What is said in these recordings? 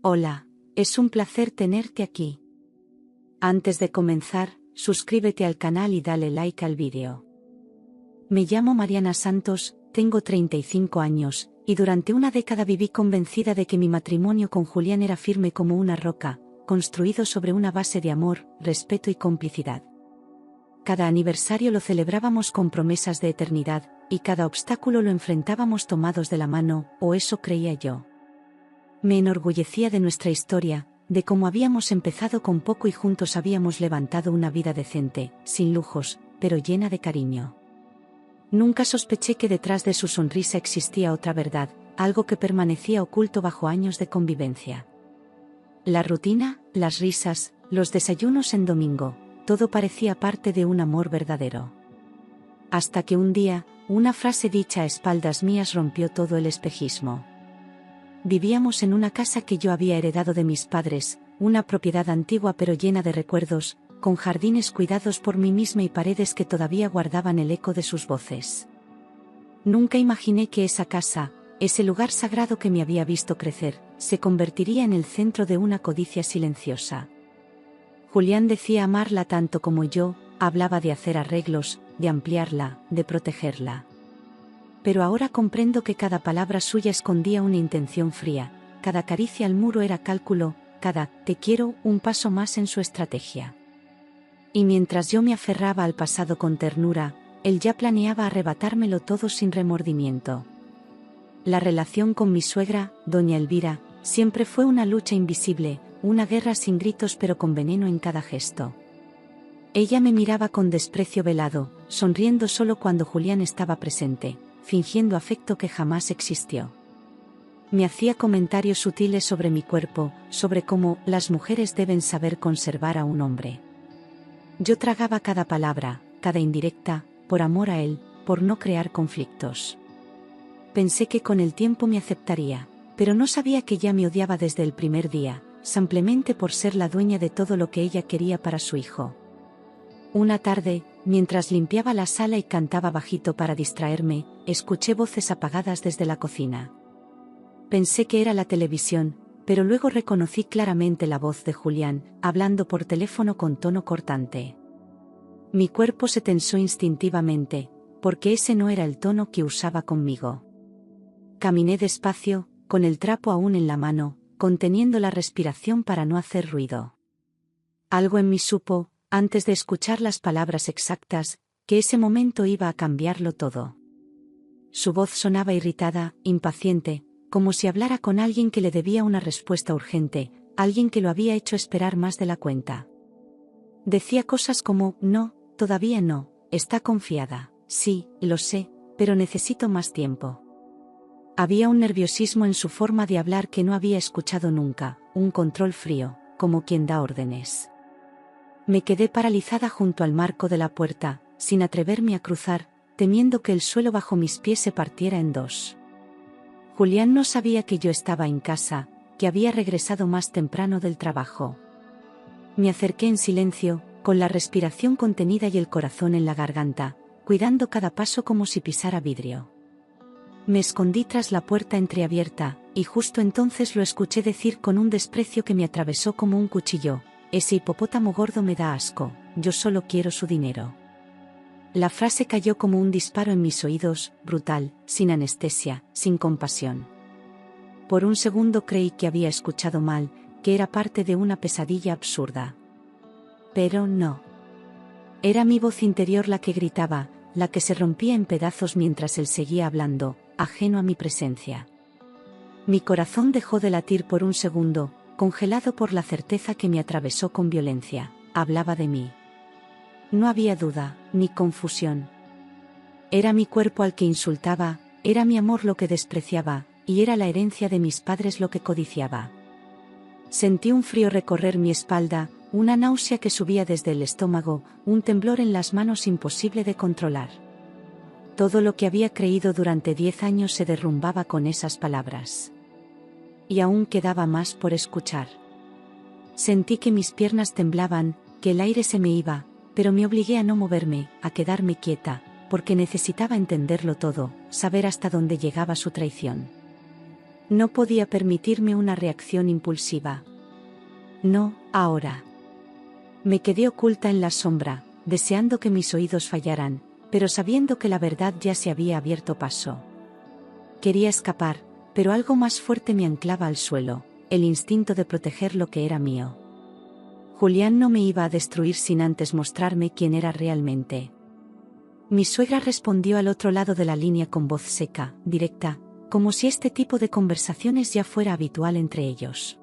Hola, es un placer tenerte aquí. Antes de comenzar, suscríbete al canal y dale like al vídeo. Me llamo Mariana Santos, tengo 35 años, y durante una década viví convencida de que mi matrimonio con Julián era firme como una roca, construido sobre una base de amor, respeto y complicidad. Cada aniversario lo celebrábamos con promesas de eternidad, y cada obstáculo lo enfrentábamos tomados de la mano, o eso creía yo. Me enorgullecía de nuestra historia, de cómo habíamos empezado con poco y juntos habíamos levantado una vida decente, sin lujos, pero llena de cariño. Nunca sospeché que detrás de su sonrisa existía otra verdad, algo que permanecía oculto bajo años de convivencia. La rutina, las risas, los desayunos en domingo, todo parecía parte de un amor verdadero. Hasta que un día, una frase dicha a espaldas mías rompió todo el espejismo. Vivíamos en una casa que yo había heredado de mis padres, una propiedad antigua pero llena de recuerdos, con jardines cuidados por mí misma y paredes que todavía guardaban el eco de sus voces. Nunca imaginé que esa casa, ese lugar sagrado que me había visto crecer, se convertiría en el centro de una codicia silenciosa. Julián decía amarla tanto como yo, hablaba de hacer arreglos, de ampliarla, de protegerla. Pero ahora comprendo que cada palabra suya escondía una intención fría, cada caricia al muro era cálculo, cada «te quiero» un paso más en su estrategia. Y mientras yo me aferraba al pasado con ternura, él ya planeaba arrebatármelo todo sin remordimiento. La relación con mi suegra, doña Elvira, siempre fue una lucha invisible, una guerra sin gritos pero con veneno en cada gesto. Ella me miraba con desprecio velado, sonriendo solo cuando Julián estaba presente, fingiendo afecto que jamás existió. Me hacía comentarios sutiles sobre mi cuerpo, sobre cómo las mujeres deben saber conservar a un hombre. Yo tragaba cada palabra, cada indirecta, por amor a él, por no crear conflictos. Pensé que con el tiempo me aceptaría, pero no sabía que ya me odiaba desde el primer día, simplemente por ser la dueña de todo lo que ella quería para su hijo. Una tarde, mientras limpiaba la sala y cantaba bajito para distraerme, escuché voces apagadas desde la cocina. Pensé que era la televisión, pero luego reconocí claramente la voz de Julián, hablando por teléfono con tono cortante. Mi cuerpo se tensó instintivamente, porque ese no era el tono que usaba conmigo. Caminé despacio, con el trapo aún en la mano, conteniendo la respiración para no hacer ruido. Algo en mí supo, antes de escuchar las palabras exactas, que ese momento iba a cambiarlo todo. Su voz sonaba irritada, impaciente, como si hablara con alguien que le debía una respuesta urgente, alguien que lo había hecho esperar más de la cuenta. Decía cosas como, no, todavía no, está confiada, sí, lo sé, pero necesito más tiempo. Había un nerviosismo en su forma de hablar que no había escuchado nunca, un control frío, como quien da órdenes. Me quedé paralizada junto al marco de la puerta, sin atreverme a cruzar, temiendo que el suelo bajo mis pies se partiera en dos. Julián no sabía que yo estaba en casa, que había regresado más temprano del trabajo. Me acerqué en silencio, con la respiración contenida y el corazón en la garganta, cuidando cada paso como si pisara vidrio. Me escondí tras la puerta entreabierta, y justo entonces lo escuché decir con un desprecio que me atravesó como un cuchillo: «Ese hipopótamo gordo me da asco, yo solo quiero su dinero». La frase cayó como un disparo en mis oídos, brutal, sin anestesia, sin compasión. Por un segundo creí que había escuchado mal, que era parte de una pesadilla absurda. Pero no. Era mi voz interior la que gritaba, la que se rompía en pedazos mientras él seguía hablando, ajeno a mi presencia. Mi corazón dejó de latir por un segundo, congelado por la certeza que me atravesó con violencia. Hablaba de mí. No había duda, ni confusión. Era mi cuerpo al que insultaba, era mi amor lo que despreciaba, y era la herencia de mis padres lo que codiciaba. Sentí un frío recorrer mi espalda, una náusea que subía desde el estómago, un temblor en las manos imposible de controlar. Todo lo que había creído durante 10 años se derrumbaba con esas palabras. Y aún quedaba más por escuchar. Sentí que mis piernas temblaban, que el aire se me iba, pero me obligué a no moverme, a quedarme quieta, porque necesitaba entenderlo todo, saber hasta dónde llegaba su traición. No podía permitirme una reacción impulsiva. No, ahora. Me quedé oculta en la sombra, deseando que mis oídos fallaran, pero sabiendo que la verdad ya se había abierto paso. Quería escapar, pero algo más fuerte me anclaba al suelo, el instinto de proteger lo que era mío. Julián no me iba a destruir sin antes mostrarme quién era realmente. Mi suegra respondió al otro lado de la línea con voz seca, directa, como si este tipo de conversaciones ya fuera habitual entre ellos.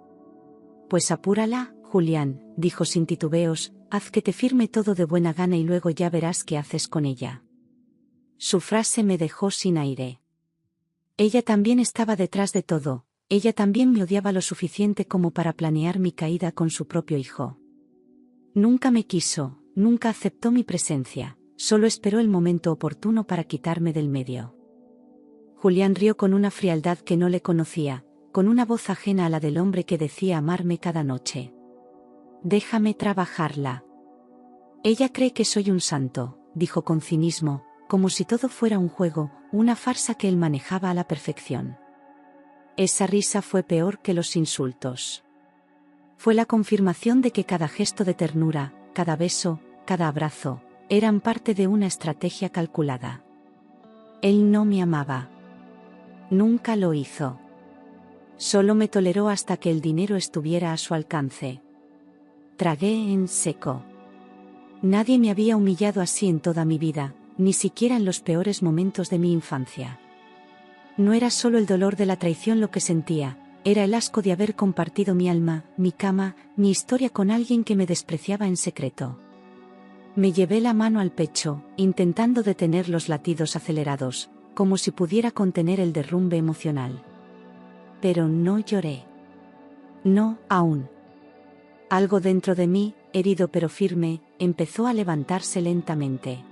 Pues apúrala, Julián, dijo sin titubeos, haz que te firme todo de buena gana y luego ya verás qué haces con ella. Su frase me dejó sin aire. Ella también estaba detrás de todo, ella también me odiaba lo suficiente como para planear mi caída con su propio hijo. Nunca me quiso, nunca aceptó mi presencia, solo esperó el momento oportuno para quitarme del medio. Julián rió con una frialdad que no le conocía, con una voz ajena a la del hombre que decía amarme cada noche. Déjame trabajarla. Ella cree que soy un santo, dijo con cinismo, como si todo fuera un juego, una farsa que él manejaba a la perfección. Esa risa fue peor que los insultos. Fue la confirmación de que cada gesto de ternura, cada beso, cada abrazo, eran parte de una estrategia calculada. Él no me amaba. Nunca lo hizo. Solo me toleró hasta que el dinero estuviera a su alcance. Tragué en seco. Nadie me había humillado así en toda mi vida, ni siquiera en los peores momentos de mi infancia. No era solo el dolor de la traición lo que sentía, era el asco de haber compartido mi alma, mi cama, mi historia con alguien que me despreciaba en secreto. Me llevé la mano al pecho, intentando detener los latidos acelerados, como si pudiera contener el derrumbe emocional. Pero no lloré. No, aún. Algo dentro de mí, herido pero firme, empezó a levantarse lentamente.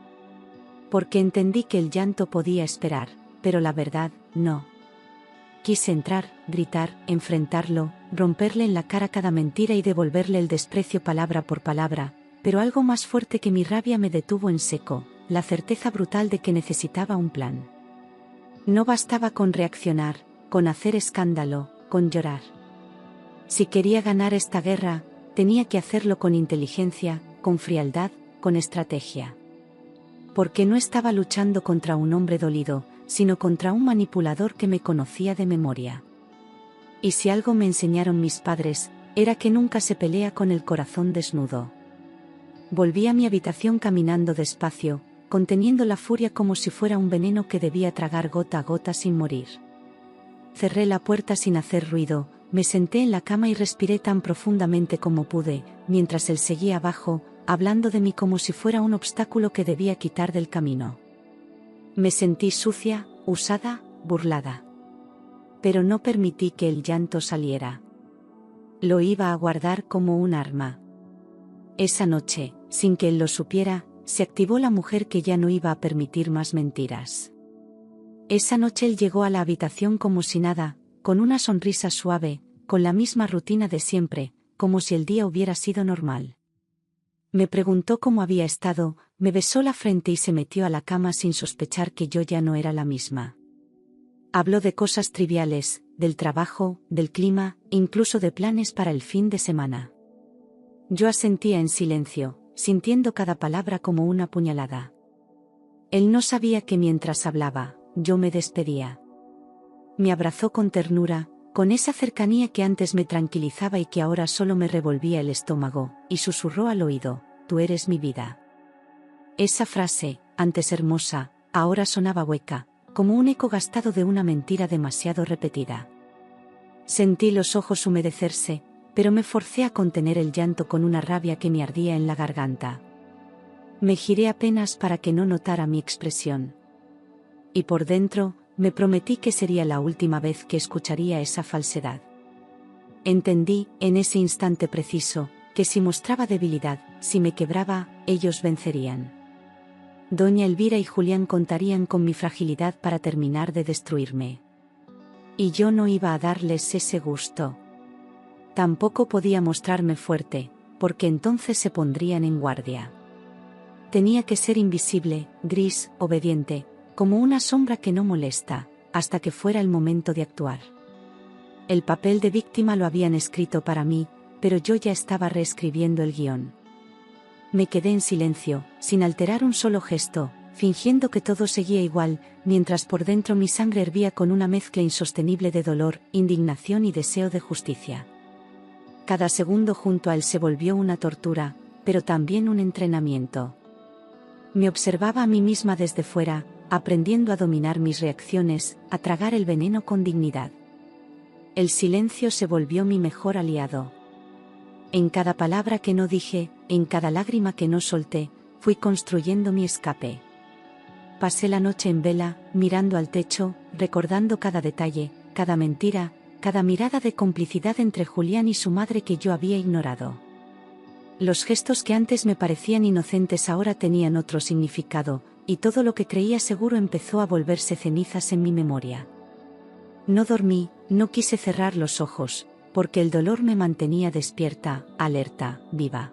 Porque entendí que el llanto podía esperar, pero la verdad, no. Quise entrar, gritar, enfrentarlo, romperle en la cara cada mentira y devolverle el desprecio palabra por palabra, pero algo más fuerte que mi rabia me detuvo en seco, la certeza brutal de que necesitaba un plan. No bastaba con reaccionar, con hacer escándalo, con llorar. Si quería ganar esta guerra, tenía que hacerlo con inteligencia, con frialdad, con estrategia. Porque no estaba luchando contra un hombre dolido, sino contra un manipulador que me conocía de memoria. Y si algo me enseñaron mis padres, era que nunca se pelea con el corazón desnudo. Volví a mi habitación caminando despacio, conteniendo la furia como si fuera un veneno que debía tragar gota a gota sin morir. Cerré la puerta sin hacer ruido, me senté en la cama y respiré tan profundamente como pude, mientras él seguía abajo, hablando de mí como si fuera un obstáculo que debía quitar del camino. Me sentí sucia, usada, burlada. Pero no permití que el llanto saliera. Lo iba a guardar como un arma. Esa noche, sin que él lo supiera, se activó la mujer que ya no iba a permitir más mentiras. Esa noche él llegó a la habitación como si nada, con una sonrisa suave, con la misma rutina de siempre, como si el día hubiera sido normal. Me preguntó cómo había estado, me besó la frente y se metió a la cama sin sospechar que yo ya no era la misma. Habló de cosas triviales, del trabajo, del clima, incluso de planes para el fin de semana. Yo asentía en silencio, sintiendo cada palabra como una puñalada. Él no sabía que mientras hablaba, yo me despedía. Me abrazó con ternura, con esa cercanía que antes me tranquilizaba y que ahora solo me revolvía el estómago, y susurró al oído: tú eres mi vida. Esa frase, antes hermosa, ahora sonaba hueca, como un eco gastado de una mentira demasiado repetida. Sentí los ojos humedecerse, pero me forcé a contener el llanto con una rabia que me ardía en la garganta. Me giré apenas para que no notara mi expresión. Y por dentro, me prometí que sería la última vez que escucharía esa falsedad. Entendí, en ese instante preciso, que si mostraba debilidad, si me quebraba, ellos vencerían. Doña Elvira y Julián contarían con mi fragilidad para terminar de destruirme. Y yo no iba a darles ese gusto. Tampoco podía mostrarme fuerte, porque entonces se pondrían en guardia. Tenía que ser invisible, gris, obediente, como una sombra que no molesta, hasta que fuera el momento de actuar. El papel de víctima lo habían escrito para mí, pero yo ya estaba reescribiendo el guión. Me quedé en silencio, sin alterar un solo gesto, fingiendo que todo seguía igual, mientras por dentro mi sangre hervía con una mezcla insostenible de dolor, indignación y deseo de justicia. Cada segundo junto a él se volvió una tortura, pero también un entrenamiento. Me observaba a mí misma desde fuera, aprendiendo a dominar mis reacciones, a tragar el veneno con dignidad. El silencio se volvió mi mejor aliado. En cada palabra que no dije, en cada lágrima que no solté, fui construyendo mi escape. Pasé la noche en vela, mirando al techo, recordando cada detalle, cada mentira, cada mirada de complicidad entre Julián y su madre que yo había ignorado. Los gestos que antes me parecían inocentes ahora tenían otro significado, y todo lo que creía seguro empezó a volverse cenizas en mi memoria. No dormí, no quise cerrar los ojos, porque el dolor me mantenía despierta, alerta, viva.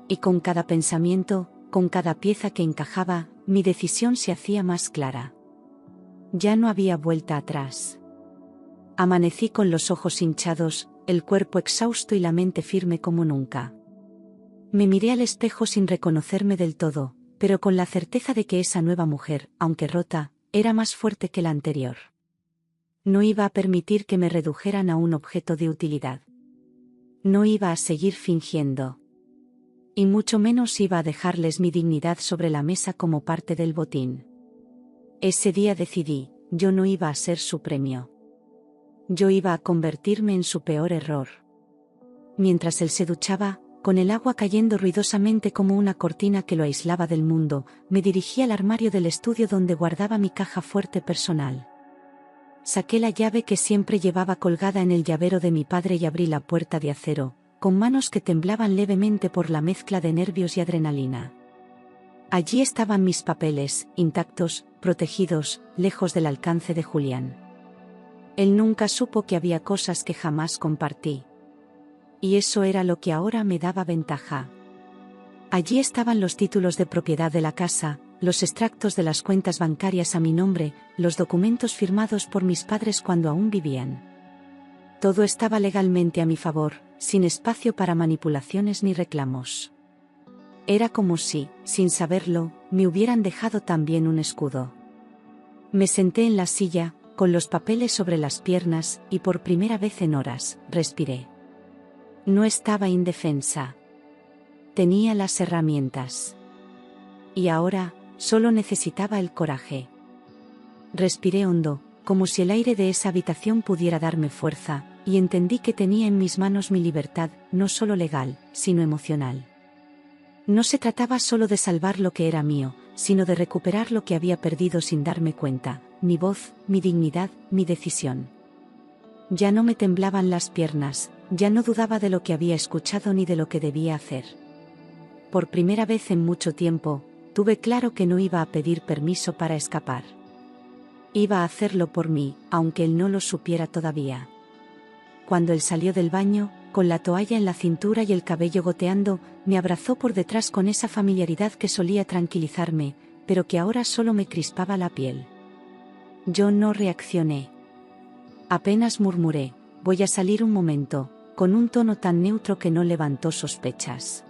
Y con cada pensamiento, con cada pieza que encajaba, mi decisión se hacía más clara. Ya no había vuelta atrás. Amanecí con los ojos hinchados, el cuerpo exhausto y la mente firme como nunca. Me miré al espejo sin reconocerme del todo, pero con la certeza de que esa nueva mujer, aunque rota, era más fuerte que la anterior. No iba a permitir que me redujeran a un objeto de utilidad. No iba a seguir fingiendo. Y mucho menos iba a dejarles mi dignidad sobre la mesa como parte del botín. Ese día decidí, yo no iba a ser su premio. Yo iba a convertirme en su peor error. Mientras él se duchaba, con el agua cayendo ruidosamente como una cortina que lo aislaba del mundo, me dirigí al armario del estudio donde guardaba mi caja fuerte personal. Saqué la llave que siempre llevaba colgada en el llavero de mi padre y abrí la puerta de acero, con manos que temblaban levemente por la mezcla de nervios y adrenalina. Allí estaban mis papeles, intactos, protegidos, lejos del alcance de Julián. Él nunca supo que había cosas que jamás compartí. Y eso era lo que ahora me daba ventaja. Allí estaban los títulos de propiedad de la casa, los extractos de las cuentas bancarias a mi nombre, los documentos firmados por mis padres cuando aún vivían. Todo estaba legalmente a mi favor, sin espacio para manipulaciones ni reclamos. Era como si, sin saberlo, me hubieran dejado también un escudo. Me senté en la silla, con los papeles sobre las piernas, y por primera vez en horas, respiré. No estaba indefensa. Tenía las herramientas. Y ahora, solo necesitaba el coraje. Respiré hondo, como si el aire de esa habitación pudiera darme fuerza, y entendí que tenía en mis manos mi libertad, no solo legal, sino emocional. No se trataba solo de salvar lo que era mío, sino de recuperar lo que había perdido sin darme cuenta, mi voz, mi dignidad, mi decisión. Ya no me temblaban las piernas, ya no dudaba de lo que había escuchado ni de lo que debía hacer. Por primera vez en mucho tiempo, tuve claro que no iba a pedir permiso para escapar. Iba a hacerlo por mí, aunque él no lo supiera todavía. Cuando él salió del baño, con la toalla en la cintura y el cabello goteando, me abrazó por detrás con esa familiaridad que solía tranquilizarme, pero que ahora solo me crispaba la piel. Yo no reaccioné. Apenas murmuré, voy a salir un momento, con un tono tan neutro que no levantó sospechas.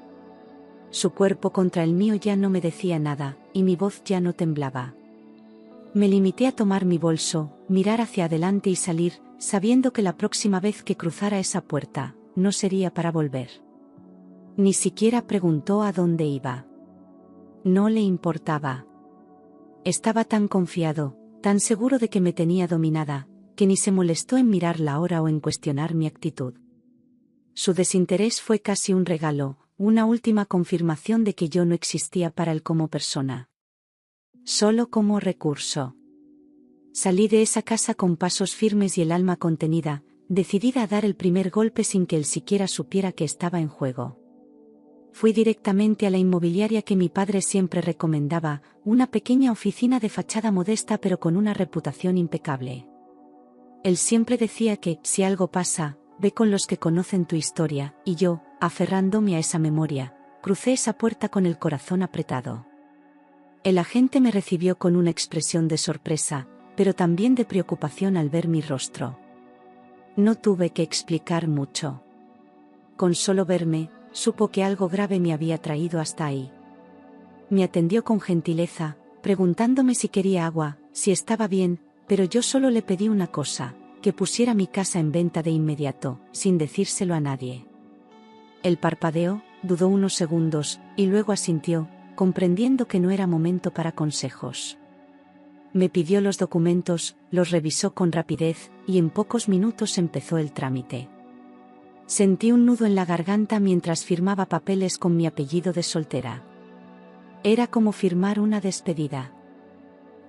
Su cuerpo contra el mío ya no me decía nada, y mi voz ya no temblaba. Me limité a tomar mi bolso, mirar hacia adelante y salir, sabiendo que la próxima vez que cruzara esa puerta, no sería para volver. Ni siquiera preguntó a dónde iba. No le importaba. Estaba tan confiado, tan seguro de que me tenía dominada, que ni se molestó en mirar la hora o en cuestionar mi actitud. Su desinterés fue casi un regalo, una última confirmación de que yo no existía para él como persona. Solo como recurso. Salí de esa casa con pasos firmes y el alma contenida, decidida a dar el primer golpe sin que él siquiera supiera que estaba en juego. Fui directamente a la inmobiliaria que mi padre siempre recomendaba, una pequeña oficina de fachada modesta pero con una reputación impecable. Él siempre decía que, si algo pasa, ve con los que conocen tu historia, y yo, aferrándome a esa memoria, crucé esa puerta con el corazón apretado. El agente me recibió con una expresión de sorpresa, pero también de preocupación al ver mi rostro. No tuve que explicar mucho. Con solo verme, supo que algo grave me había traído hasta ahí. Me atendió con gentileza, preguntándome si quería agua, si estaba bien, pero yo solo le pedí una cosa, que pusiera mi casa en venta de inmediato, sin decírselo a nadie. Él parpadeó, dudó unos segundos, y luego asintió, comprendiendo que no era momento para consejos. Me pidió los documentos, los revisó con rapidez, y en pocos minutos empezó el trámite. Sentí un nudo en la garganta mientras firmaba papeles con mi apellido de soltera. Era como firmar una despedida.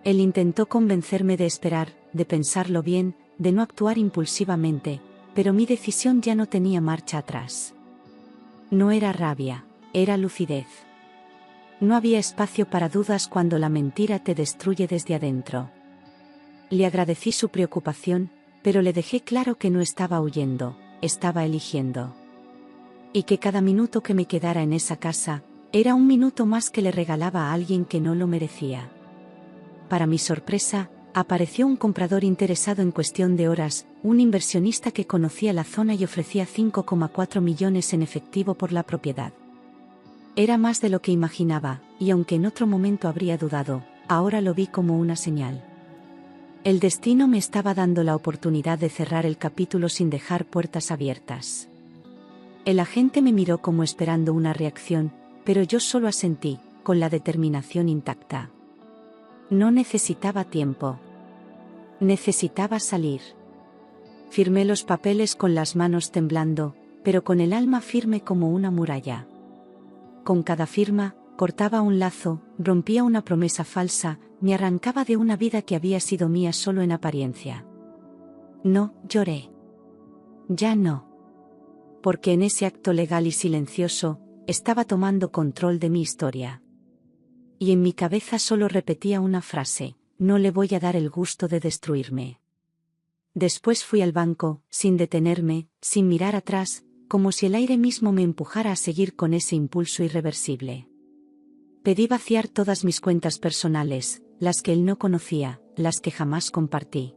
Él intentó convencerme de esperar, de pensarlo bien, de no actuar impulsivamente, pero mi decisión ya no tenía marcha atrás. No era rabia, era lucidez. No había espacio para dudas cuando la mentira te destruye desde adentro. Le agradecí su preocupación, pero le dejé claro que no estaba huyendo, estaba eligiendo. Y que cada minuto que me quedara en esa casa, era un minuto más que le regalaba a alguien que no lo merecía. Para mi sorpresa, apareció un comprador interesado en cuestión de horas, un inversionista que conocía la zona y ofrecía 5,4 millones en efectivo por la propiedad. Era más de lo que imaginaba, y aunque en otro momento habría dudado, ahora lo vi como una señal. El destino me estaba dando la oportunidad de cerrar el capítulo sin dejar puertas abiertas. El agente me miró como esperando una reacción, pero yo solo asentí, con la determinación intacta. No necesitaba tiempo. Necesitaba salir. Firmé los papeles con las manos temblando, pero con el alma firme como una muralla. Con cada firma, cortaba un lazo, rompía una promesa falsa, me arrancaba de una vida que había sido mía solo en apariencia. No, lloré. Ya no. Porque en ese acto legal y silencioso, estaba tomando control de mi historia. Y en mi cabeza solo repetía una frase: no le voy a dar el gusto de destruirme. Después fui al banco, sin detenerme, sin mirar atrás, como si el aire mismo me empujara a seguir con ese impulso irreversible. Pedí vaciar todas mis cuentas personales, las que él no conocía, las que jamás compartí.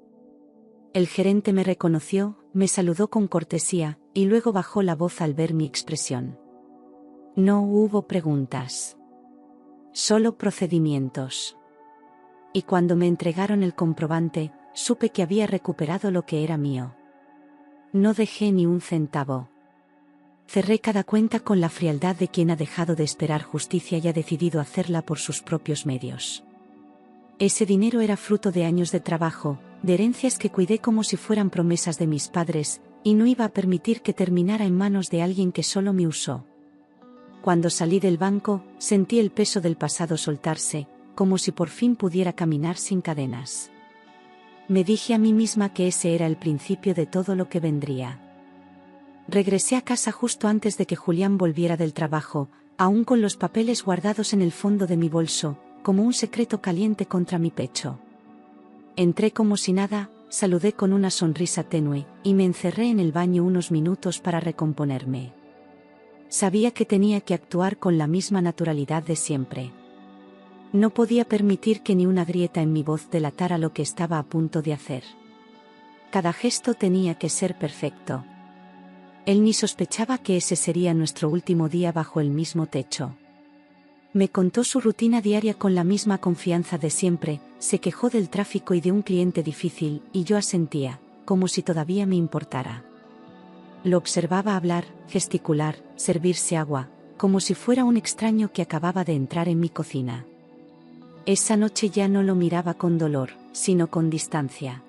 El gerente me reconoció, me saludó con cortesía, y luego bajó la voz al ver mi expresión. No hubo preguntas. Solo procedimientos. Y cuando me entregaron el comprobante, supe que había recuperado lo que era mío. No dejé ni un centavo. Cerré cada cuenta con la frialdad de quien ha dejado de esperar justicia y ha decidido hacerla por sus propios medios. Ese dinero era fruto de años de trabajo, de herencias que cuidé como si fueran promesas de mis padres, y no iba a permitir que terminara en manos de alguien que solo me usó. Cuando salí del banco, sentí el peso del pasado soltarse, como si por fin pudiera caminar sin cadenas. Me dije a mí misma que ese era el principio de todo lo que vendría. Regresé a casa justo antes de que Julián volviera del trabajo, aún con los papeles guardados en el fondo de mi bolso, como un secreto caliente contra mi pecho. Entré como si nada, saludé con una sonrisa tenue, y me encerré en el baño unos minutos para recomponerme. Sabía que tenía que actuar con la misma naturalidad de siempre. No podía permitir que ni una grieta en mi voz delatara lo que estaba a punto de hacer. Cada gesto tenía que ser perfecto. Él ni sospechaba que ese sería nuestro último día bajo el mismo techo. Me contó su rutina diaria con la misma confianza de siempre, se quejó del tráfico y de un cliente difícil, y yo asentía, como si todavía me importara. Lo observaba hablar, gesticular, servirse agua, como si fuera un extraño que acababa de entrar en mi cocina. Esa noche ya no lo miraba con dolor, sino con distancia.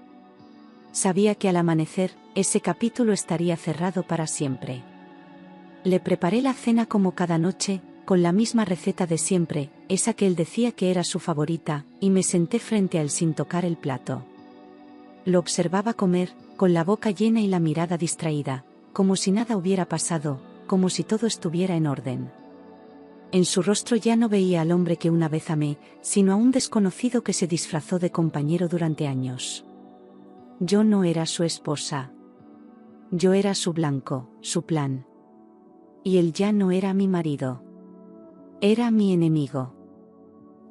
Sabía que al amanecer, ese capítulo estaría cerrado para siempre. Le preparé la cena como cada noche, con la misma receta de siempre, esa que él decía que era su favorita, y me senté frente a él sin tocar el plato. Lo observaba comer, con la boca llena y la mirada distraída, como si nada hubiera pasado, como si todo estuviera en orden. En su rostro ya no veía al hombre que una vez amé, sino a un desconocido que se disfrazó de compañero durante años. Yo no era su esposa. Yo era su blanco, su plan. Y él ya no era mi marido. Era mi enemigo.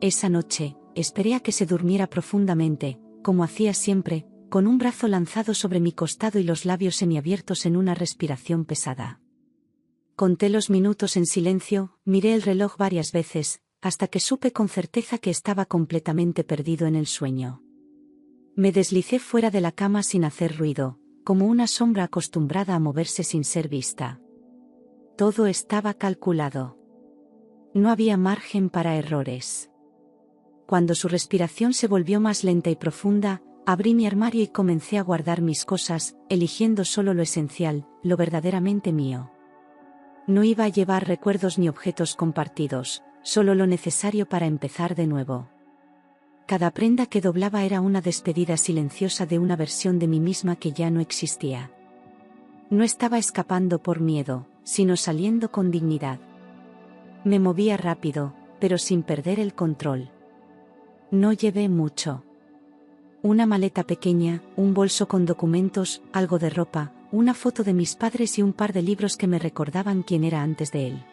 Esa noche, esperé a que se durmiera profundamente, como hacía siempre, con un brazo lanzado sobre mi costado y los labios semiabiertos en una respiración pesada. Conté los minutos en silencio, miré el reloj varias veces, hasta que supe con certeza que estaba completamente perdido en el sueño. Me deslicé fuera de la cama sin hacer ruido, como una sombra acostumbrada a moverse sin ser vista. Todo estaba calculado. No había margen para errores. Cuando su respiración se volvió más lenta y profunda, abrí mi armario y comencé a guardar mis cosas, eligiendo solo lo esencial, lo verdaderamente mío. No iba a llevar recuerdos ni objetos compartidos, solo lo necesario para empezar de nuevo. Cada prenda que doblaba era una despedida silenciosa de una versión de mí misma que ya no existía. No estaba escapando por miedo, sino saliendo con dignidad. Me movía rápido, pero sin perder el control. No llevé mucho. Una maleta pequeña, un bolso con documentos, algo de ropa, una foto de mis padres y un par de libros que me recordaban quién era antes de él.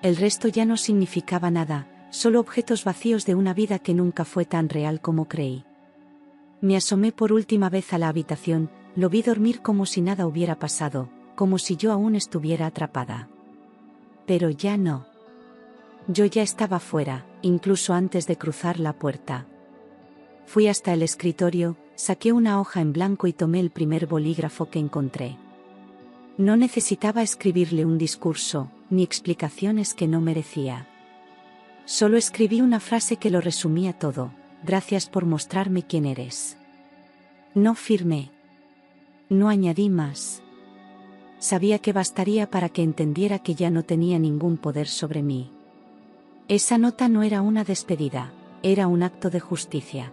El resto ya no significaba nada, solo objetos vacíos de una vida que nunca fue tan real como creí. Me asomé por última vez a la habitación, lo vi dormir como si nada hubiera pasado, como si yo aún estuviera atrapada. Pero ya no. Yo ya estaba fuera, incluso antes de cruzar la puerta. Fui hasta el escritorio, saqué una hoja en blanco y tomé el primer bolígrafo que encontré. No necesitaba escribirle un discurso, ni explicaciones que no merecía. Solo escribí una frase que lo resumía todo: gracias por mostrarme quién eres. No firmé. No añadí más. Sabía que bastaría para que entendiera que ya no tenía ningún poder sobre mí. Esa nota no era una despedida, era un acto de justicia.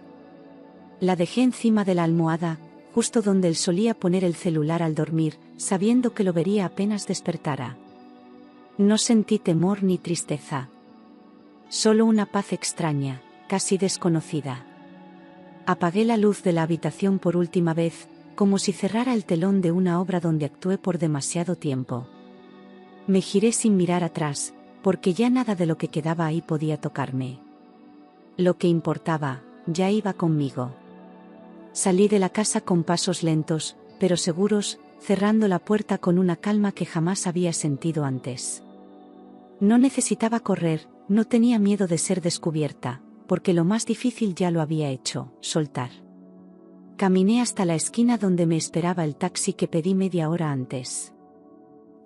La dejé encima de la almohada, justo donde él solía poner el celular al dormir, sabiendo que lo vería apenas despertara. No sentí temor ni tristeza. Solo una paz extraña, casi desconocida. Apagué la luz de la habitación por última vez, como si cerrara el telón de una obra donde actué por demasiado tiempo. Me giré sin mirar atrás, porque ya nada de lo que quedaba ahí podía tocarme. Lo que importaba, ya iba conmigo. Salí de la casa con pasos lentos, pero seguros, cerrando la puerta con una calma que jamás había sentido antes. No necesitaba correr, no tenía miedo de ser descubierta, porque lo más difícil ya lo había hecho: soltar. Caminé hasta la esquina donde me esperaba el taxi que pedí media hora antes.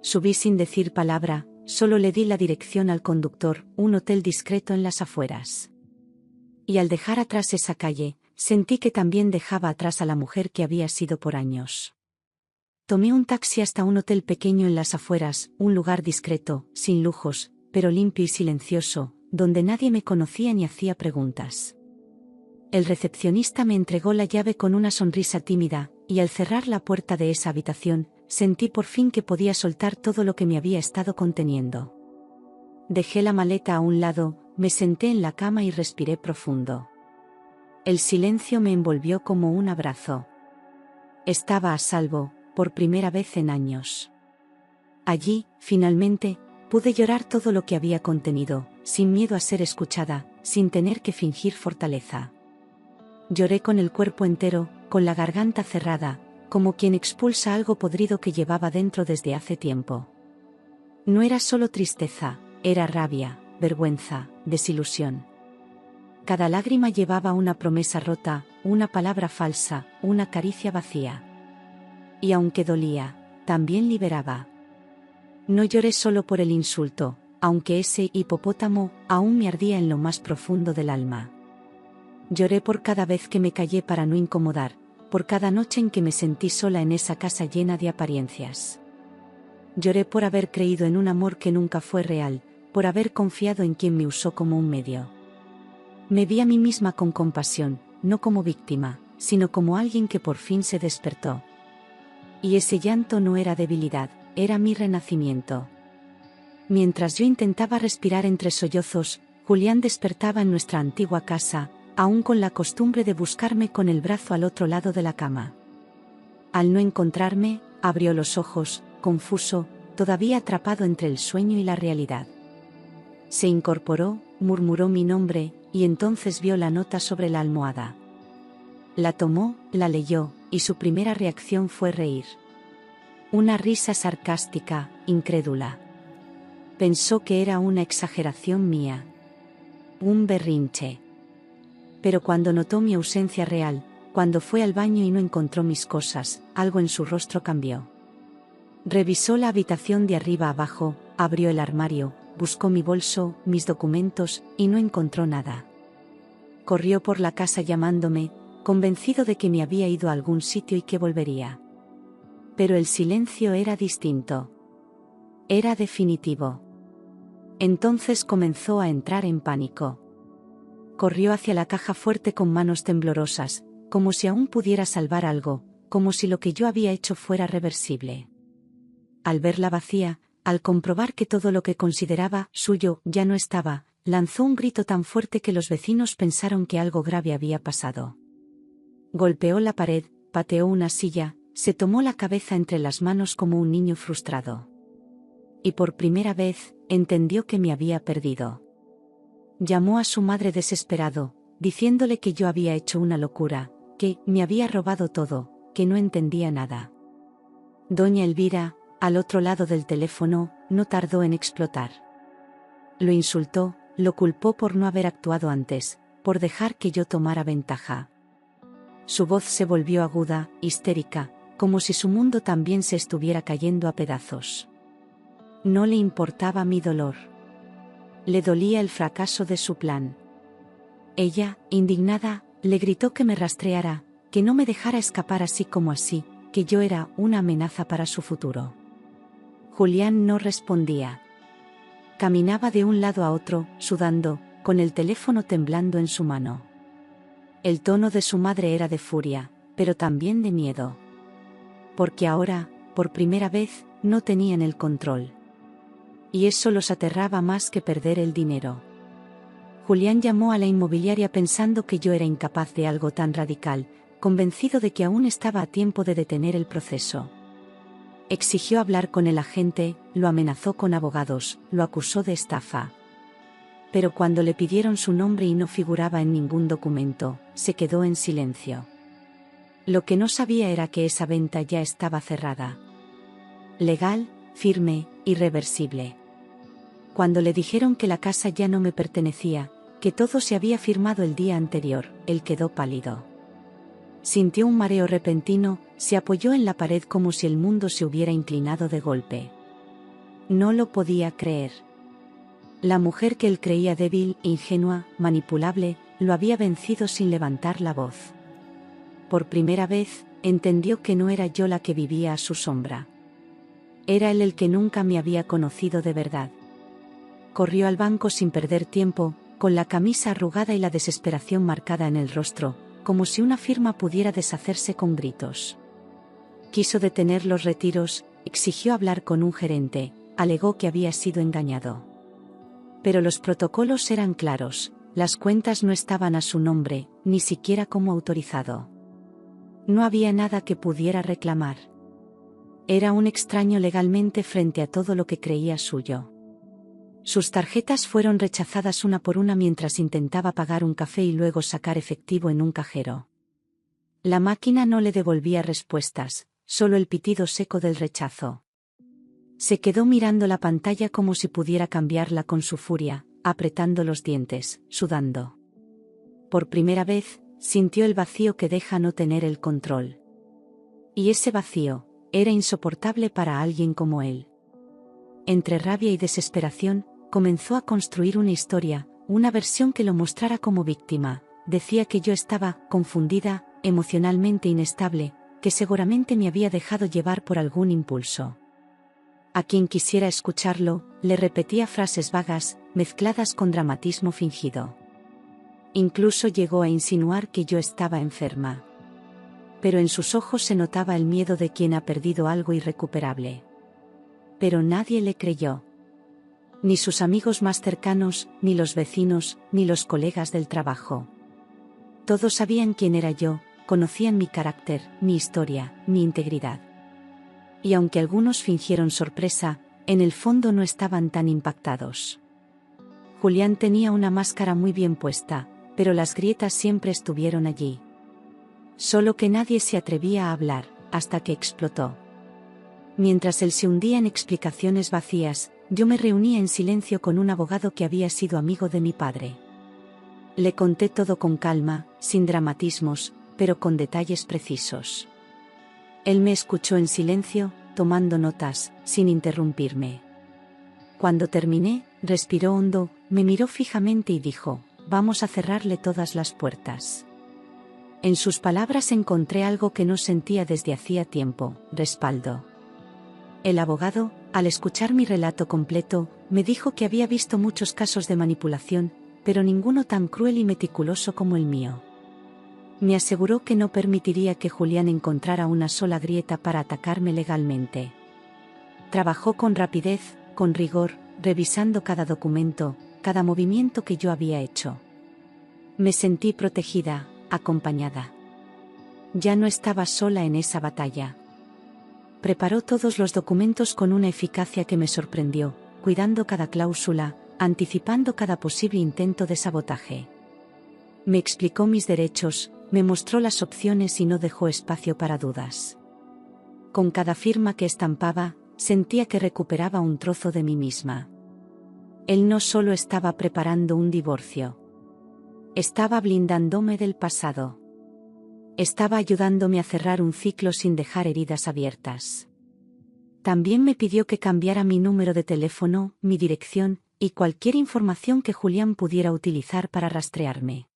Subí sin decir palabra, solo le di la dirección al conductor: un hotel discreto en las afueras. Y al dejar atrás esa calle, sentí que también dejaba atrás a la mujer que había sido por años. Tomé un taxi hasta un hotel pequeño en las afueras, un lugar discreto, sin lujos, pero limpio y silencioso, donde nadie me conocía ni hacía preguntas. El recepcionista me entregó la llave con una sonrisa tímida, y al cerrar la puerta de esa habitación, sentí por fin que podía soltar todo lo que me había estado conteniendo. Dejé la maleta a un lado, me senté en la cama y respiré profundo. El silencio me envolvió como un abrazo. Estaba a salvo, por primera vez en años. Allí, finalmente, pude llorar todo lo que había contenido, sin miedo a ser escuchada, sin tener que fingir fortaleza. Lloré con el cuerpo entero, con la garganta cerrada, como quien expulsa algo podrido que llevaba dentro desde hace tiempo. No era solo tristeza, era rabia, vergüenza, desilusión. Cada lágrima llevaba una promesa rota, una palabra falsa, una caricia vacía. Y aunque dolía, también liberaba. No lloré solo por el insulto, aunque ese hipopótamo aún me ardía en lo más profundo del alma. Lloré por cada vez que me callé para no incomodar, por cada noche en que me sentí sola en esa casa llena de apariencias. Lloré por haber creído en un amor que nunca fue real, por haber confiado en quien me usó como un medio. Me vi a mí misma con compasión, no como víctima, sino como alguien que por fin se despertó. Y ese llanto no era debilidad, era mi renacimiento. Mientras yo intentaba respirar entre sollozos, Julián despertaba en nuestra antigua casa, aún con la costumbre de buscarme con el brazo al otro lado de la cama. Al no encontrarme, abrió los ojos, confuso, todavía atrapado entre el sueño y la realidad. Se incorporó, murmuró mi nombre, y entonces vio la nota sobre la almohada. La tomó, la leyó, y su primera reacción fue reír. Una risa sarcástica, incrédula. Pensó que era una exageración mía. Un berrinche. Pero cuando notó mi ausencia real, cuando fue al baño y no encontró mis cosas, algo en su rostro cambió. Revisó la habitación de arriba abajo, abrió el armario, buscó mi bolso, mis documentos, y no encontró nada. Corrió por la casa llamándome, convencido de que me había ido a algún sitio y que volvería. Pero el silencio era distinto. Era definitivo. Entonces comenzó a entrar en pánico. Corrió hacia la caja fuerte con manos temblorosas, como si aún pudiera salvar algo, como si lo que yo había hecho fuera reversible. Al verla vacía, al comprobar que todo lo que consideraba suyo ya no estaba, lanzó un grito tan fuerte que los vecinos pensaron que algo grave había pasado. Golpeó la pared, pateó una silla, se tomó la cabeza entre las manos como un niño frustrado. Y por primera vez, entendió que me había perdido. Llamó a su madre desesperado, diciéndole que yo había hecho una locura, que me había robado todo, que no entendía nada. Doña Elvira, al otro lado del teléfono, no tardó en explotar. Lo insultó, lo culpó por no haber actuado antes, por dejar que yo tomara ventaja. Su voz se volvió aguda, histérica, como si su mundo también se estuviera cayendo a pedazos. No le importaba mi dolor. Le dolía el fracaso de su plan. Ella, indignada, le gritó que me rastreara, que no me dejara escapar así como así, que yo era una amenaza para su futuro. Julián no respondía. Caminaba de un lado a otro, sudando, con el teléfono temblando en su mano. El tono de su madre era de furia, pero también de miedo. Porque ahora, por primera vez, no tenían el control. Y eso los aterraba más que perder el dinero. Julián llamó a la inmobiliaria pensando que yo era incapaz de algo tan radical, convencido de que aún estaba a tiempo de detener el proceso. Exigió hablar con el agente, lo amenazó con abogados, lo acusó de estafa. Pero cuando le pidieron su nombre y no figuraba en ningún documento, se quedó en silencio. Lo que no sabía era que esa venta ya estaba cerrada. Legal, firme, irreversible. Cuando le dijeron que la casa ya no me pertenecía, que todo se había firmado el día anterior, él quedó pálido. Sintió un mareo repentino, se apoyó en la pared como si el mundo se hubiera inclinado de golpe. No lo podía creer. La mujer que él creía débil, ingenua, manipulable, lo había vencido sin levantar la voz. Por primera vez, entendió que no era yo la que vivía a su sombra. Era él el que nunca me había conocido de verdad. Corrió al banco sin perder tiempo, con la camisa arrugada y la desesperación marcada en el rostro, como si una firma pudiera deshacerse con gritos. Quiso detener los retiros, exigió hablar con un gerente, alegó que había sido engañado. Pero los protocolos eran claros, las cuentas no estaban a su nombre, ni siquiera como autorizado. No había nada que pudiera reclamar. Era un extraño legalmente frente a todo lo que creía suyo. Sus tarjetas fueron rechazadas una por una mientras intentaba pagar un café y luego sacar efectivo en un cajero. La máquina no le devolvía respuestas, solo el pitido seco del rechazo. Se quedó mirando la pantalla como si pudiera cambiarla con su furia, apretando los dientes, sudando. Por primera vez, sintió el vacío que deja no tener el control. Y ese vacío era insoportable para alguien como él. Entre rabia y desesperación, comenzó a construir una historia, una versión que lo mostrara como víctima. Decía que yo estaba confundida, emocionalmente inestable, que seguramente me había dejado llevar por algún impulso. A quien quisiera escucharlo, le repetía frases vagas, mezcladas con dramatismo fingido. Incluso llegó a insinuar que yo estaba enferma. Pero en sus ojos se notaba el miedo de quien ha perdido algo irrecuperable. Pero nadie le creyó. Ni sus amigos más cercanos, ni los vecinos, ni los colegas del trabajo. Todos sabían quién era yo, conocían mi carácter, mi historia, mi integridad. Y aunque algunos fingieron sorpresa, en el fondo no estaban tan impactados. Julián tenía una máscara muy bien puesta, pero las grietas siempre estuvieron allí. Solo que nadie se atrevía a hablar, hasta que explotó. Mientras él se hundía en explicaciones vacías, yo me reunía en silencio con un abogado que había sido amigo de mi padre. Le conté todo con calma, sin dramatismos, pero con detalles precisos. Él me escuchó en silencio, tomando notas, sin interrumpirme. Cuando terminé, respiró hondo, me miró fijamente y dijo: «Vamos a cerrarle todas las puertas». En sus palabras encontré algo que no sentía desde hacía tiempo: respaldo. El abogado, al escuchar mi relato completo, me dijo que había visto muchos casos de manipulación, pero ninguno tan cruel y meticuloso como el mío. Me aseguró que no permitiría que Julián encontrara una sola grieta para atacarme legalmente. Trabajó con rapidez, con rigor, revisando cada documento, cada movimiento que yo había hecho. Me sentí protegida, acompañada. Ya no estaba sola en esa batalla. Preparó todos los documentos con una eficacia que me sorprendió, cuidando cada cláusula, anticipando cada posible intento de sabotaje. Me explicó mis derechos, me mostró las opciones y no dejó espacio para dudas. Con cada firma que estampaba, sentía que recuperaba un trozo de mí misma. Él no solo estaba preparando un divorcio. Estaba blindándome del pasado. Estaba ayudándome a cerrar un ciclo sin dejar heridas abiertas. También me pidió que cambiara mi número de teléfono, mi dirección, y cualquier información que Julián pudiera utilizar para rastrearme.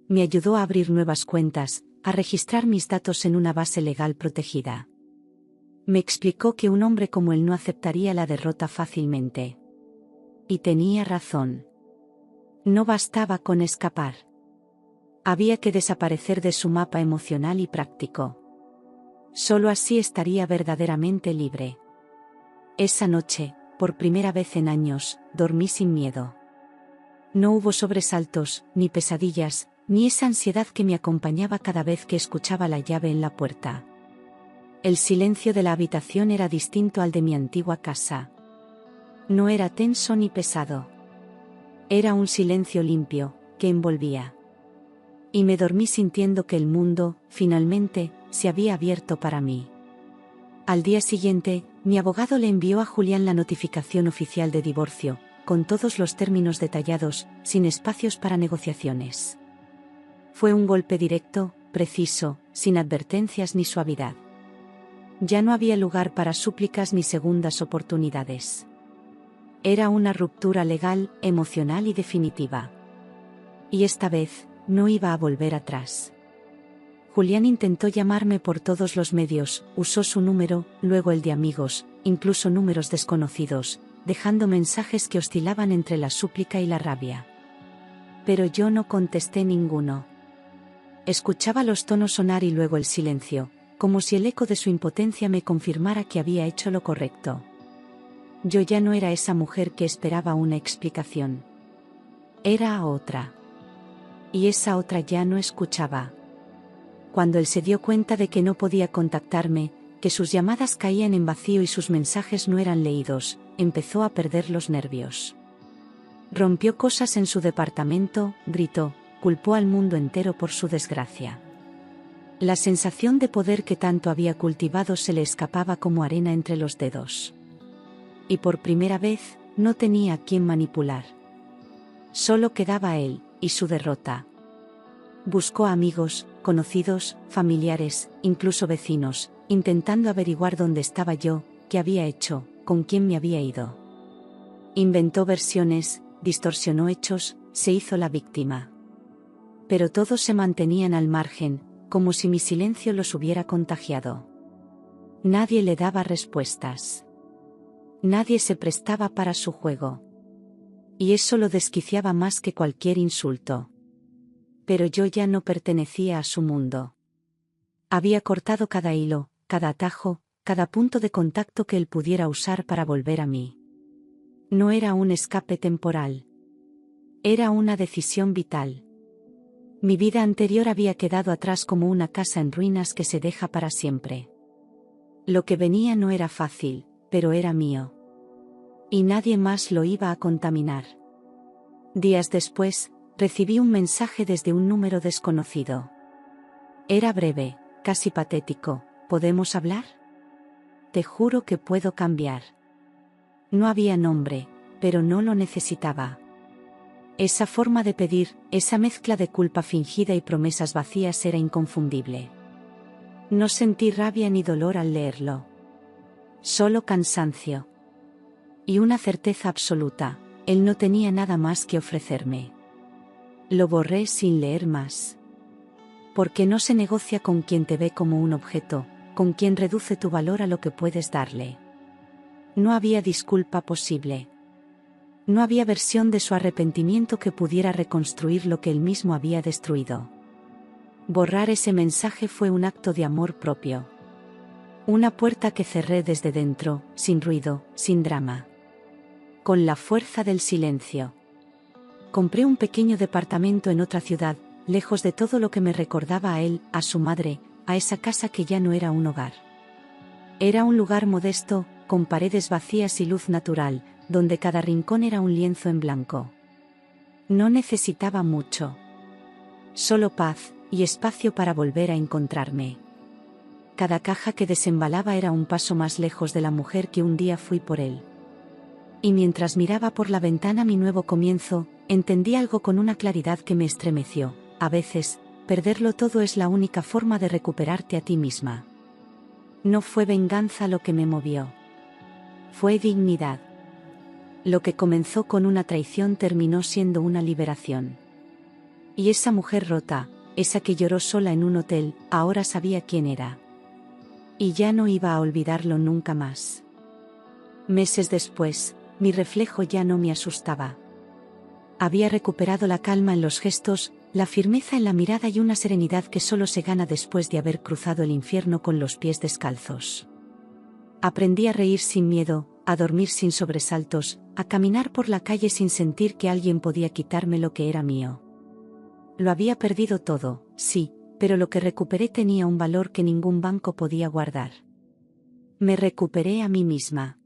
Me ayudó a abrir nuevas cuentas, a registrar mis datos en una base legal protegida. Me explicó que un hombre como él no aceptaría la derrota fácilmente. Y tenía razón. No bastaba con escapar. Había que desaparecer de su mapa emocional y práctico. Solo así estaría verdaderamente libre. Esa noche, por primera vez en años, dormí sin miedo. No hubo sobresaltos, ni pesadillas, ni esa ansiedad que me acompañaba cada vez que escuchaba la llave en la puerta. El silencio de la habitación era distinto al de mi antigua casa. No era tenso ni pesado. Era un silencio limpio, que envolvía. Y me dormí sintiendo que el mundo, finalmente, se había abierto para mí. Al día siguiente, mi abogado le envió a Julián la notificación oficial de divorcio, con todos los términos detallados, sin espacios para negociaciones. Fue un golpe directo, preciso, sin advertencias ni suavidad. Ya no había lugar para súplicas ni segundas oportunidades. Era una ruptura legal, emocional y definitiva. Y esta vez, no iba a volver atrás. Julián intentó llamarme por todos los medios, usó su número, luego el de amigos, incluso números desconocidos, dejando mensajes que oscilaban entre la súplica y la rabia. Pero yo no contesté ninguno. Escuchaba los tonos sonar y luego el silencio, como si el eco de su impotencia me confirmara que había hecho lo correcto. Yo ya no era esa mujer que esperaba una explicación. Era otra. Y esa otra ya no escuchaba. Cuando él se dio cuenta de que no podía contactarme, que sus llamadas caían en vacío y sus mensajes no eran leídos, empezó a perder los nervios. Rompió cosas en su departamento, gritó, culpó al mundo entero por su desgracia. La sensación de poder que tanto había cultivado se le escapaba como arena entre los dedos. Y por primera vez, no tenía a quién manipular. Solo quedaba él, y su derrota. Buscó amigos, conocidos, familiares, incluso vecinos, intentando averiguar dónde estaba yo, qué había hecho, con quién me había ido. Inventó versiones, distorsionó hechos, se hizo la víctima. Pero todos se mantenían al margen, como si mi silencio los hubiera contagiado. Nadie le daba respuestas. Nadie se prestaba para su juego. Y eso lo desquiciaba más que cualquier insulto. Pero yo ya no pertenecía a su mundo. Había cortado cada hilo, cada atajo, cada punto de contacto que él pudiera usar para volver a mí. No era un escape temporal. Era una decisión vital. Mi vida anterior había quedado atrás como una casa en ruinas que se deja para siempre. Lo que venía no era fácil, pero era mío. Y nadie más lo iba a contaminar. Días después, recibí un mensaje desde un número desconocido. Era breve, casi patético. ¿Podemos hablar? Te juro que puedo cambiar. No había nombre, pero no lo necesitaba. Esa forma de pedir, esa mezcla de culpa fingida y promesas vacías era inconfundible. No sentí rabia ni dolor al leerlo. Solo cansancio. Y una certeza absoluta, él no tenía nada más que ofrecerme. Lo borré sin leer más. Porque no se negocia con quien te ve como un objeto, con quien reduce tu valor a lo que puedes darle. No había disculpa posible. No había versión de su arrepentimiento que pudiera reconstruir lo que él mismo había destruido. Borrar ese mensaje fue un acto de amor propio. Una puerta que cerré desde dentro, sin ruido, sin drama. Con la fuerza del silencio. Compré un pequeño departamento en otra ciudad, lejos de todo lo que me recordaba a él, a su madre, a esa casa que ya no era un hogar. Era un lugar modesto, con paredes vacías y luz natural, donde cada rincón era un lienzo en blanco. No necesitaba mucho. Solo paz, y espacio para volver a encontrarme. Cada caja que desembalaba era un paso más lejos de la mujer que un día fui por él. Y mientras miraba por la ventana mi nuevo comienzo, entendí algo con una claridad que me estremeció. A veces, perderlo todo es la única forma de recuperarte a ti misma. No fue venganza lo que me movió. Fue dignidad. Lo que comenzó con una traición terminó siendo una liberación. Y esa mujer rota, esa que lloró sola en un hotel, ahora sabía quién era. Y ya no iba a olvidarlo nunca más. Meses después, mi reflejo ya no me asustaba. Había recuperado la calma en los gestos, la firmeza en la mirada y una serenidad que solo se gana después de haber cruzado el infierno con los pies descalzos. Aprendí a reír sin miedo, a dormir sin sobresaltos, a caminar por la calle sin sentir que alguien podía quitarme lo que era mío. Lo había perdido todo, sí, pero lo que recuperé tenía un valor que ningún banco podía guardar. Me recuperé a mí misma.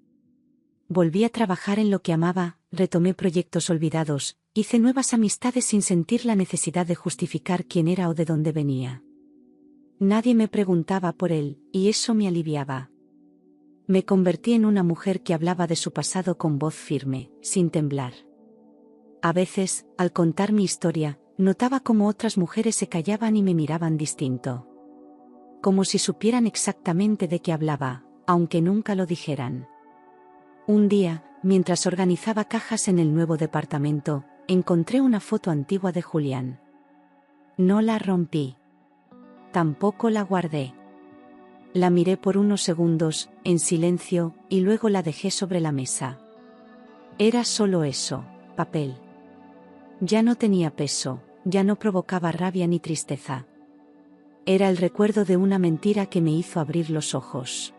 Volví a trabajar en lo que amaba, retomé proyectos olvidados, hice nuevas amistades sin sentir la necesidad de justificar quién era o de dónde venía. Nadie me preguntaba por él, y eso me aliviaba. Me convertí en una mujer que hablaba de su pasado con voz firme, sin temblar. A veces, al contar mi historia, notaba cómo otras mujeres se callaban y me miraban distinto. Como si supieran exactamente de qué hablaba, aunque nunca lo dijeran. Un día, mientras organizaba cajas en el nuevo departamento, encontré una foto antigua de Julián. No la rompí. Tampoco la guardé. La miré por unos segundos, en silencio, y luego la dejé sobre la mesa. Era solo eso, papel. Ya no tenía peso, ya no provocaba rabia ni tristeza. Era el recuerdo de una mentira que me hizo abrir los ojos.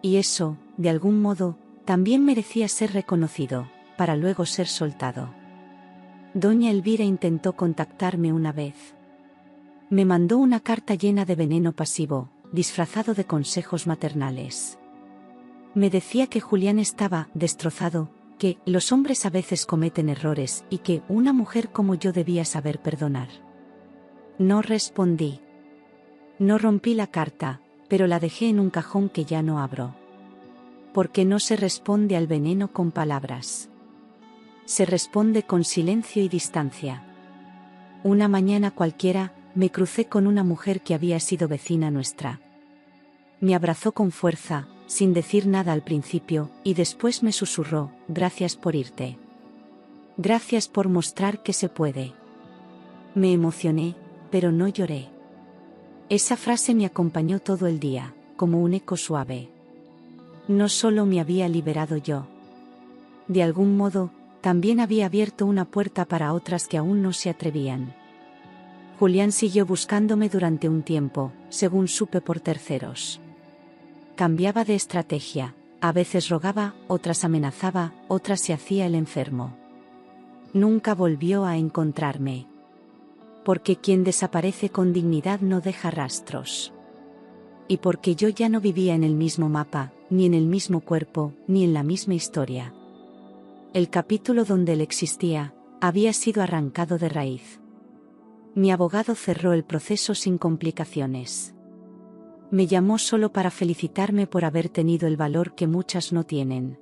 Y eso, de algún modo, también merecía ser reconocido, para luego ser soltado. Doña Elvira intentó contactarme una vez. Me mandó una carta llena de veneno pasivo, disfrazado de consejos maternales. Me decía que Julián estaba destrozado, que los hombres a veces cometen errores y que una mujer como yo debía saber perdonar. No respondí. No rompí la carta, pero la dejé en un cajón que ya no abro. Porque no se responde al veneno con palabras. Se responde con silencio y distancia. Una mañana cualquiera, me crucé con una mujer que había sido vecina nuestra. Me abrazó con fuerza, sin decir nada al principio, y después me susurró: gracias por irte. Gracias por mostrar que se puede. Me emocioné, pero no lloré. Esa frase me acompañó todo el día, como un eco suave. No solo me había liberado yo. De algún modo, también había abierto una puerta para otras que aún no se atrevían. Julián siguió buscándome durante un tiempo, según supe por terceros. Cambiaba de estrategia, a veces rogaba, otras amenazaba, otras se hacía el enfermo. Nunca volvió a encontrarme. Porque quien desaparece con dignidad no deja rastros. Y porque yo ya no vivía en el mismo mapa, ni en el mismo cuerpo, ni en la misma historia. El capítulo donde él existía, había sido arrancado de raíz. Mi abogado cerró el proceso sin complicaciones. Me llamó solo para felicitarme por haber tenido el valor que muchas no tienen.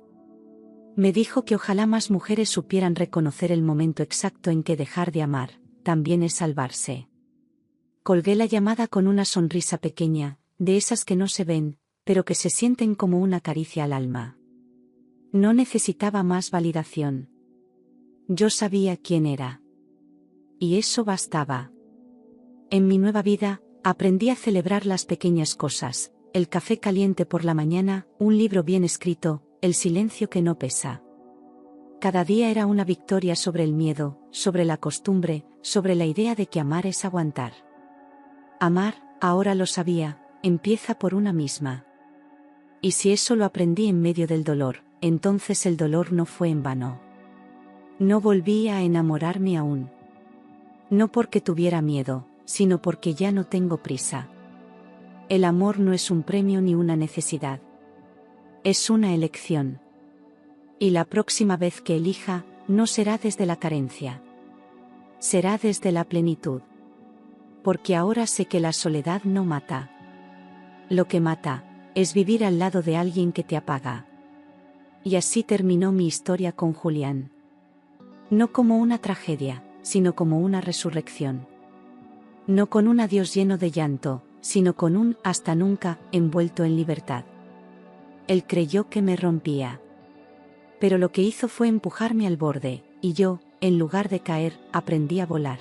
Me dijo que ojalá más mujeres supieran reconocer el momento exacto en que dejar de amar, también es salvarse. Colgué la llamada con una sonrisa pequeña, de esas que no se ven, pero que se sienten como una caricia al alma. No necesitaba más validación. Yo sabía quién era. Y eso bastaba. En mi nueva vida, aprendí a celebrar las pequeñas cosas, el café caliente por la mañana, un libro bien escrito, el silencio que no pesa. Cada día era una victoria sobre el miedo, sobre la costumbre, sobre la idea de que amar es aguantar. Amar, ahora lo sabía, empieza por una misma. Y si eso lo aprendí en medio del dolor, entonces el dolor no fue en vano. No volví a enamorarme aún. No porque tuviera miedo, sino porque ya no tengo prisa. El amor no es un premio ni una necesidad. Es una elección. Y la próxima vez que elija, no será desde la carencia. Será desde la plenitud. Porque ahora sé que la soledad no mata. Lo que mata, es vivir al lado de alguien que te apaga. Y así terminó mi historia con Julián. No como una tragedia, sino como una resurrección. No con un adiós lleno de llanto, sino con un hasta nunca, envuelto en libertad. Él creyó que me rompía. Pero lo que hizo fue empujarme al borde, y yo, en lugar de caer, aprendí a volar.